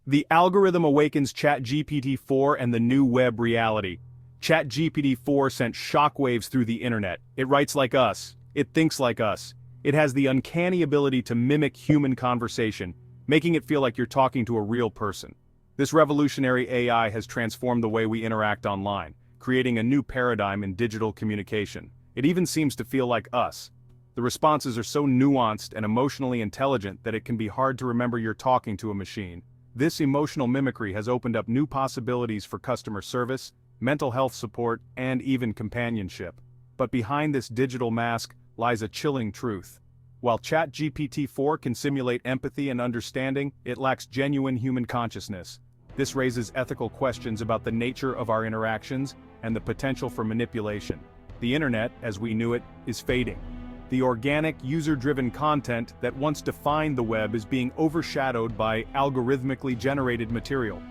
The algorithm awakens ChatGPT-4 and the new web reality. ChatGPT-4 sent shockwaves through the internet. It writes like us. It thinks like us. It has the uncanny ability to mimic human conversation, making it feel like you're talking to a real person. This revolutionary AI has transformed the way we interact online, creating a new paradigm in digital communication. It even seems to feel like us. The responses are so nuanced and emotionally intelligent that it can be hard to remember you're talking to a machine. This emotional mimicry has opened up new possibilities for customer service, mental health support, and even companionship. But behind this digital mask lies a chilling truth. While ChatGPT-4 can simulate empathy and understanding, it lacks genuine human consciousness. This raises ethical questions about the nature of our interactions and the potential for manipulation. The internet, as we knew it, is fading. The organic, user-driven content that once defined the web is being overshadowed by algorithmically generated material.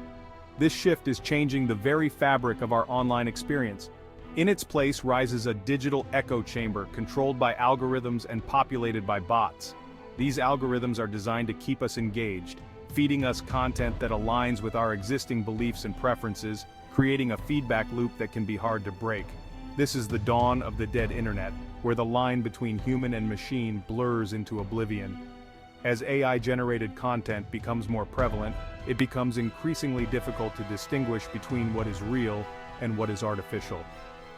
This shift is changing the very fabric of our online experience. In its place rises a digital echo chamber controlled by algorithms and populated by bots. These algorithms are designed to keep us engaged, feeding us content that aligns with our existing beliefs and preferences, creating a feedback loop that can be hard to break. This is the dawn of the dead internet, where the line between human and machine blurs into oblivion. As AI-generated content becomes more prevalent, it becomes increasingly difficult to distinguish between what is real and what is artificial.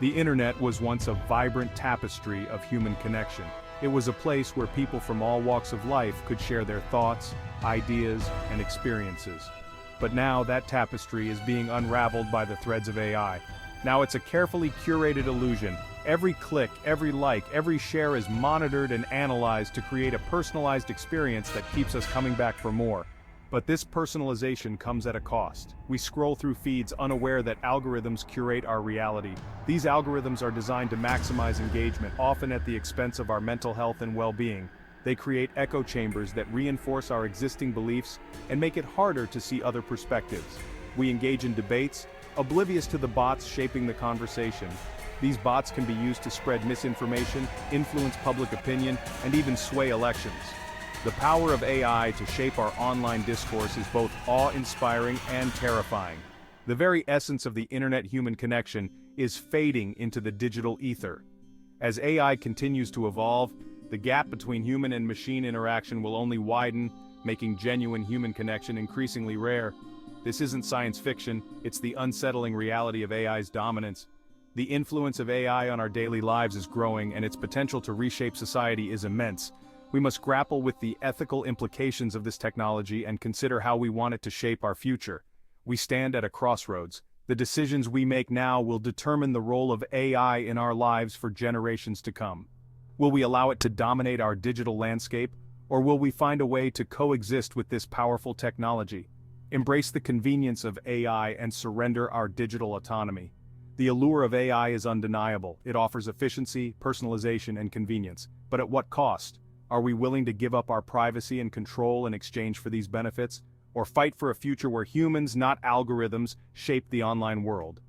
The internet was once a vibrant tapestry of human connection. It was a place where people from all walks of life could share their thoughts, ideas, and experiences. But now that tapestry is being unraveled by the threads of AI. Now it's a carefully curated illusion. Every click, every like, every share is monitored and analyzed to create a personalized experience that keeps us coming back for more. But this personalization comes at a cost. We scroll through feeds unaware that algorithms curate our reality. These algorithms are designed to maximize engagement, often at the expense of our mental health and well-being. They create echo chambers that reinforce our existing beliefs and make it harder to see other perspectives. We engage in debates, oblivious to the bots shaping the conversation. These bots can be used to spread misinformation, influence public opinion, and even sway elections. The power of AI to shape our online discourse is both awe-inspiring and terrifying. The very essence of the internet-human connection is fading into the digital ether. As AI continues to evolve, the gap between human and machine interaction will only widen, making genuine human connection increasingly rare. This isn't science fiction, it's the unsettling reality of AI's dominance. The influence of AI on our daily lives is growing, and its potential to reshape society is immense. We must grapple with the ethical implications of this technology and consider how we want it to shape our future. We stand at a crossroads. The decisions we make now will determine the role of AI in our lives for generations to come. Will we allow it to dominate our digital landscape, or will we find a way to coexist with this powerful technology? Embrace the convenience of AI and surrender our digital autonomy. The allure of AI is undeniable. It offers efficiency, personalization, and convenience. But at what cost? Are we willing to give up our privacy and control in exchange for these benefits, or fight for a future where humans, not algorithms, shape the online world?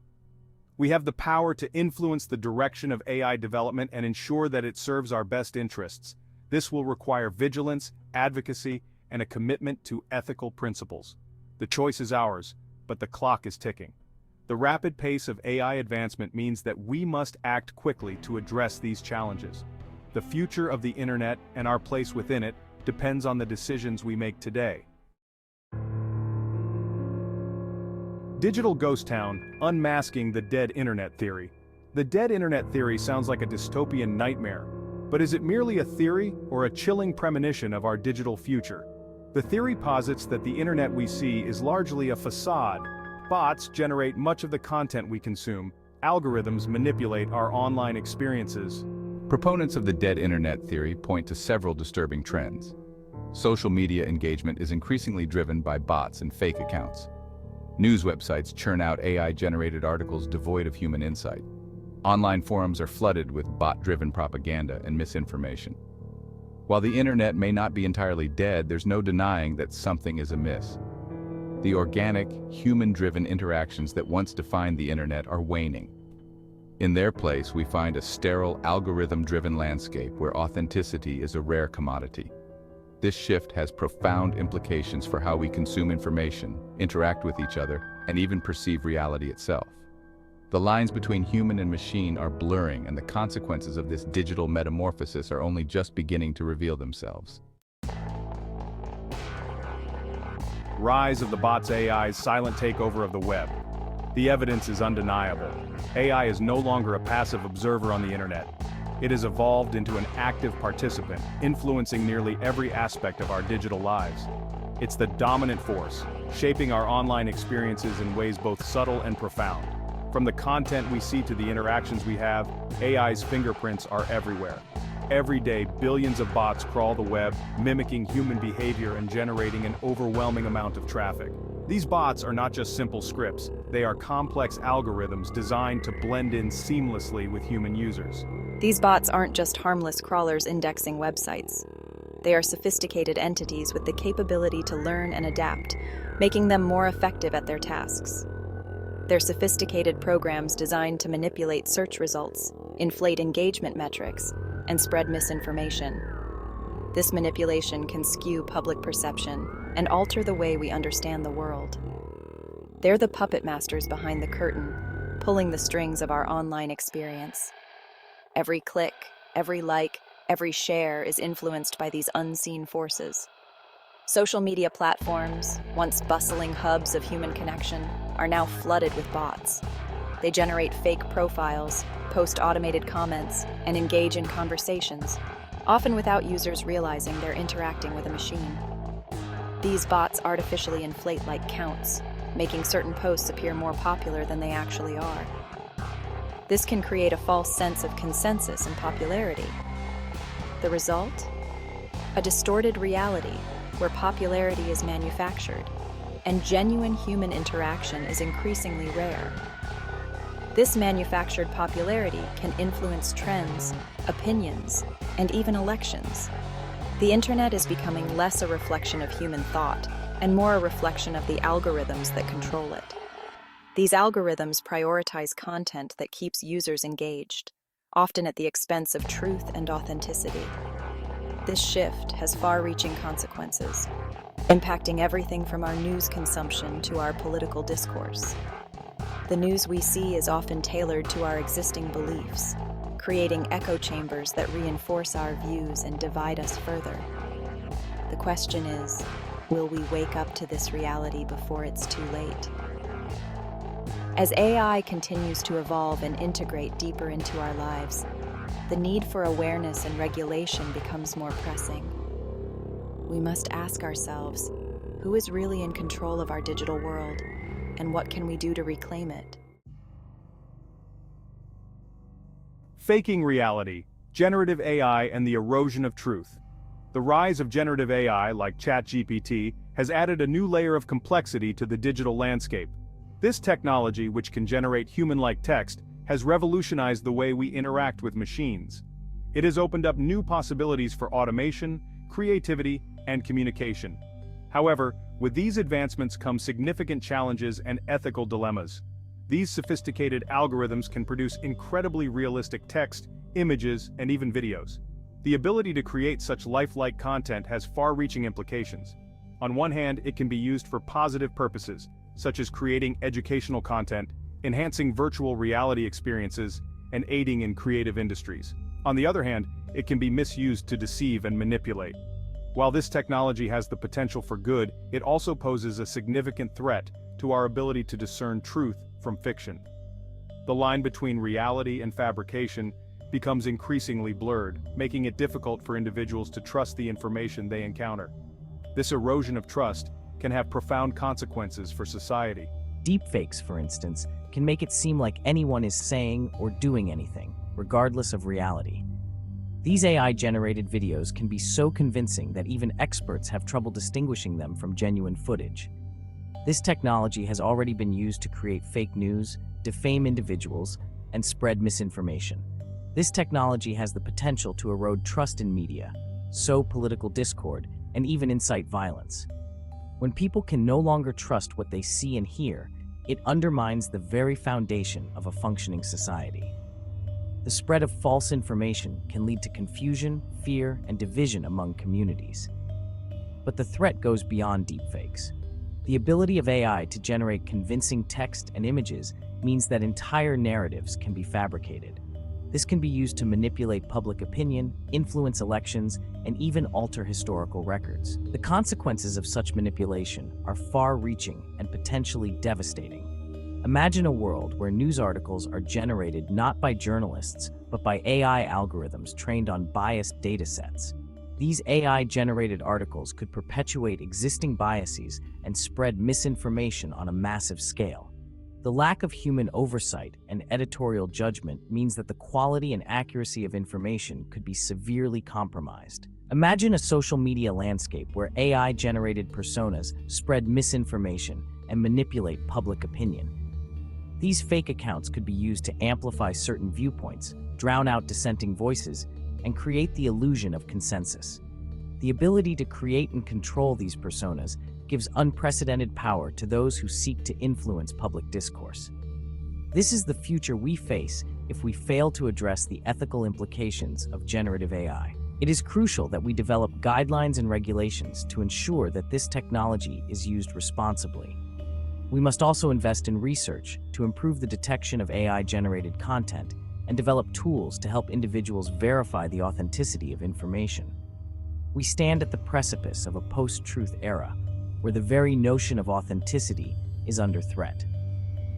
We have the power to influence the direction of AI development and ensure that it serves our best interests. This will require vigilance, advocacy, and a commitment to ethical principles. The choice is ours, but the clock is ticking. The rapid pace of AI advancement means that we must act quickly to address these challenges. The future of the internet and our place within it depends on the decisions we make today. Digital Ghost Town, unmasking the dead internet theory. The dead internet theory sounds like a dystopian nightmare, but is it merely a theory or a chilling premonition of our digital future? The theory posits that the internet we see is largely a facade. Bots generate much of the content we consume. Algorithms manipulate our online experiences. Proponents of the dead internet theory point to several disturbing trends. Social media engagement is increasingly driven by bots and fake accounts. News websites churn out AI-generated articles devoid of human insight. Online forums are flooded with bot-driven propaganda and misinformation. While the internet may not be entirely dead, there's no denying that something is amiss. The organic, human-driven interactions that once defined the internet are waning. In their place, we find a sterile, algorithm-driven landscape where authenticity is a rare commodity. This shift has profound implications for how we consume information, interact with each other, and even perceive reality itself. The lines between human and machine are blurring, and the consequences of this digital metamorphosis are only just beginning to reveal themselves. Rise of the bots. AI's silent takeover of the web. The evidence is undeniable. AI is no longer a passive observer on the internet. It has evolved into an active participant, influencing nearly every aspect of our digital lives. It's the dominant force, shaping our online experiences in ways both subtle and profound. From the content we see to the interactions we have, AI's fingerprints are everywhere. Every day, billions of bots crawl the web, mimicking human behavior and generating an overwhelming amount of traffic. These bots are not just simple scripts, they are complex algorithms designed to blend in seamlessly with human users. These bots aren't just harmless crawlers indexing websites. They are sophisticated entities with the capability to learn and adapt, making them more effective at their tasks. They're sophisticated programs designed to manipulate search results, inflate engagement metrics, and spread misinformation. This manipulation can skew public perception and alter the way we understand the world. They're the puppet masters behind the curtain, pulling the strings of our online experience. Every click, every like, every share is influenced by these unseen forces. Social media platforms, once bustling hubs of human connection, are now flooded with bots. They generate fake profiles, post automated comments, and engage in conversations, often without users realizing they're interacting with a machine. These bots artificially inflate like counts, making certain posts appear more popular than they actually are. This can create a false sense of consensus and popularity. The result? A distorted reality where popularity is manufactured and genuine human interaction is increasingly rare. This manufactured popularity can influence trends, opinions, and even elections. The internet is becoming less a reflection of human thought and more a reflection of the algorithms that control it. These algorithms prioritize content that keeps users engaged, often at the expense of truth and authenticity. This shift has far-reaching consequences, impacting everything from our news consumption to our political discourse. The news we see is often tailored to our existing beliefs, creating echo chambers that reinforce our views and divide us further. The question is, will we wake up to this reality before it's too late? As AI continues to evolve and integrate deeper into our lives, the need for awareness and regulation becomes more pressing. We must ask ourselves, who is really in control of our digital world, and what can we do to reclaim it? Faking reality, generative AI and the erosion of truth. The rise of generative AI, like ChatGPT, has added a new layer of complexity to the digital landscape. This technology, which can generate human-like text, has revolutionized the way we interact with machines. It has opened up new possibilities for automation, creativity, and communication. However, with these advancements come significant challenges and ethical dilemmas. These sophisticated algorithms can produce incredibly realistic text, images, and even videos. The ability to create such lifelike content has far-reaching implications. On one hand, it can be used for positive purposes, such as creating educational content, enhancing virtual reality experiences, and aiding in creative industries. On the other hand, it can be misused to deceive and manipulate. While this technology has the potential for good, it also poses a significant threat to our ability to discern truth from fiction. The line between reality and fabrication becomes increasingly blurred, making it difficult for individuals to trust the information they encounter. This erosion of trust can have profound consequences for society. Deepfakes, for instance, can make it seem like anyone is saying or doing anything, regardless of reality. These AI-generated videos can be so convincing that even experts have trouble distinguishing them from genuine footage. This technology has already been used to create fake news, defame individuals, and spread misinformation. This technology has the potential to erode trust in media, sow political discord, and even incite violence. When people can no longer trust what they see and hear, it undermines the very foundation of a functioning society. The spread of false information can lead to confusion, fear, and division among communities. But the threat goes beyond deepfakes. The ability of AI to generate convincing text and images means that entire narratives can be fabricated. This can be used to manipulate public opinion, influence elections, and even alter historical records. The consequences of such manipulation are far-reaching and potentially devastating. Imagine a world where news articles are generated not by journalists, but by AI algorithms trained on biased datasets. These AI-generated articles could perpetuate existing biases and spread misinformation on a massive scale. The lack of human oversight and editorial judgment means that the quality and accuracy of information could be severely compromised. Imagine a social media landscape where AI-generated personas spread misinformation and manipulate public opinion. These fake accounts could be used to amplify certain viewpoints, drown out dissenting voices, and create the illusion of consensus. The ability to create and control these personas gives unprecedented power to those who seek to influence public discourse. This is the future we face if we fail to address the ethical implications of generative AI. It is crucial that we develop guidelines and regulations to ensure that this technology is used responsibly. We must also invest in research to improve the detection of AI-generated content and develop tools to help individuals verify the authenticity of information. We stand at the precipice of a post-truth era, where the very notion of authenticity is under threat.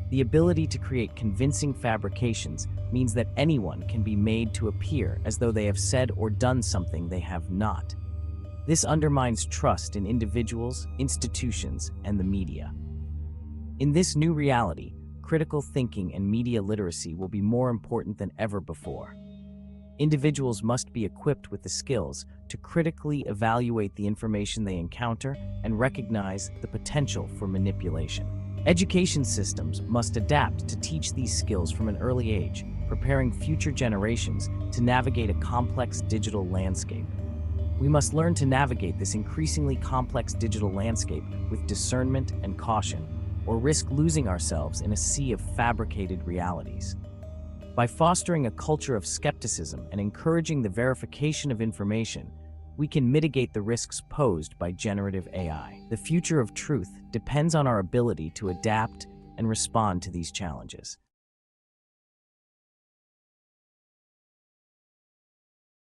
The ability to create convincing fabrications means that anyone can be made to appear as though they have said or done something they have not. This undermines trust in individuals, institutions, and the media. In this new reality, critical thinking and media literacy will be more important than ever before. Individuals must be equipped with the skills to critically evaluate the information they encounter and recognize the potential for manipulation. Education systems must adapt to teach these skills from an early age, preparing future generations to navigate a complex digital landscape. We must learn to navigate this increasingly complex digital landscape with discernment and caution, or risk losing ourselves in a sea of fabricated realities. By fostering a culture of skepticism and encouraging the verification of information, we can mitigate the risks posed by generative AI. The future of truth depends on our ability to adapt and respond to these challenges.